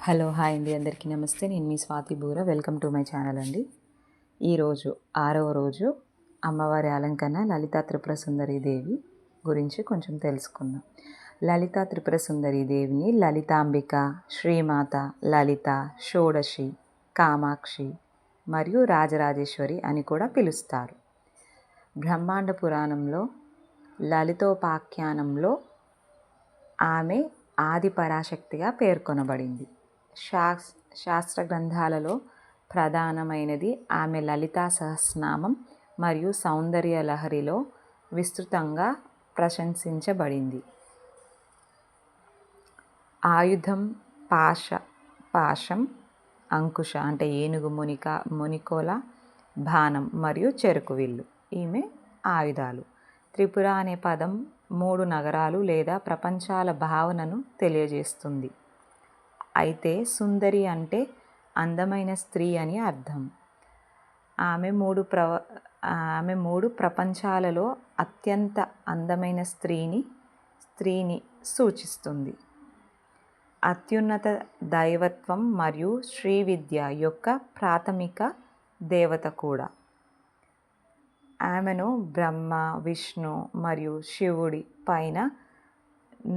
Hello hi అండి, అందరికీ నమస్తే. నేను మీ స్వాతి బూర. వెల్కమ్ టు మై ఛానల్ అండి. ఈరోజు 6వ రోజు అమ్మవారి అలంకరణ లలితా త్రిపుర సుందరి దేవి గురించి కొంచెం తెలుసుకుందాం. లలితా త్రిపుర సుందరి దేవిని లలితాంబిక, శ్రీమాత, లలిత, షోడశి, కామాక్షి మరియు రాజరాజేశ్వరి అని కూడా పిలుస్తారు. బ్రహ్మాండ పురాణంలో లలితోపాఖ్యానంలో ఆమె ఆది పరాశక్తిగా పేర్కొనబడింది. శాస్త్ర గ్రంథాలలో ప్రధానమైనది ఆమె లలితా సహస్రనామం మరియు సౌందర్య లహరిలో విస్తృతంగా ప్రశంసించబడింది. ఆయుధం పాశం, అంకుశ అంటే ఏనుగు, మునికోల, బాణం మరియు చెరుకు విల్లు ఈమె ఆయుధాలు. త్రిపుర అనే పదం 3 నగరాలు లేదా ప్రపంచాల భావనను తెలియజేస్తుంది. అయితే సుందరి అంటే అందమైన స్త్రీ అని అర్థం. ఆమె మూడు ప్రపంచాలలో అత్యంత అందమైన స్త్రీని సూచిస్తుంది. అత్యున్నత దైవత్వం మరియు శ్రీ విద్య యొక్క ప్రాథమిక దేవత కూడా. ఆమెను బ్రహ్మ, విష్ణు మరియు శివుడి పైన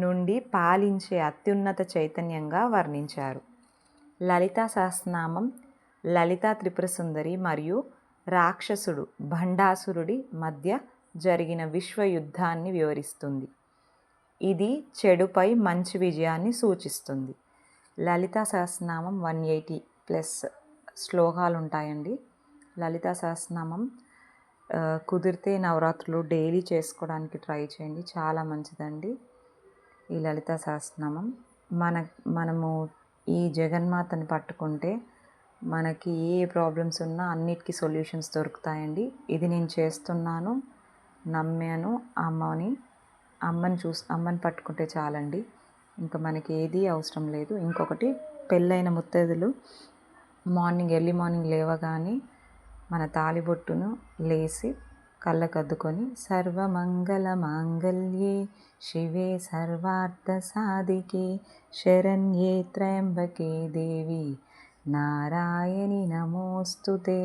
నుండి పాలించే అత్యున్నత చైతన్యంగా వర్ణించారు. లలితా సహస్రనామం లలితా త్రిపుర సుందరి మరియు రాక్షసుడు భండాసురుడి మధ్య జరిగిన విశ్వయుద్ధాన్ని వివరిస్తుంది. ఇది చెడుపై మంచి విజయాన్ని సూచిస్తుంది. లలితా సహస్రనామం 180+ శ్లోకాలు ఉంటాయండి. లలితా సహస్రనామం కుదిరితే నవరాత్రులు డైలీ చేసుకోవడానికి ట్రై చేయండి, చాలా మంచిదండి. ఈ లలితా సహస్రనామం మనము ఈ జగన్మాతని పట్టుకుంటే మనకి ఏ ప్రాబ్లమ్స్ ఉన్నా అన్నిటికీ సొల్యూషన్స్ దొరుకుతాయండి. ఇది నేను చేస్తున్నాను, నమ్మాను. అమ్మని పట్టుకుంటే చాలండి, ఇంకా మనకి ఏది అవసరం లేదు. ఇంకొకటి, పెళ్ళైన ముత్తైదులు ఎర్లీ మార్నింగ్ లేవగానే మన తాళిబొట్టును లేసి కళ్ళకద్దుకొని సర్వమంగళ మాంగళ్యే శివే సర్వార్థ సాధికే శరణ్యే త్రయంబకే దేవి నారాయణి నమోస్తుతే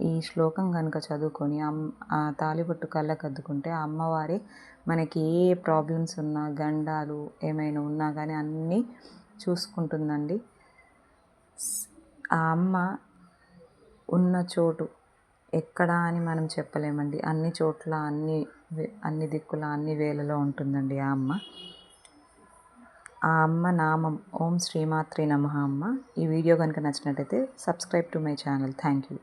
ఈ శ్లోకం కనుక చదువుకొని ఆ తాళిబొట్టు కళ్ళకద్దుకుంటే ఆ అమ్మవారే మనకి ఏ ప్రాబ్లమ్స్ ఉన్నా, గండాలు ఏమైనా ఉన్నా కానీ అన్నీ చూసుకుంటుందండి. ఆ అమ్మ ఉన్న చోటు ఎక్కడ అని మనం చెప్పలేమండి. అన్ని చోట్ల, అన్ని దిక్కుల, అన్ని వేళలో ఉంటుందండి ఆ అమ్మ. ఆ అమ్మ నామం ఓం శ్రీమాత్రే నమః. అమ్మ, ఈ వీడియో కనుక నచ్చినట్టయితే subscribe to my channel. Thank you.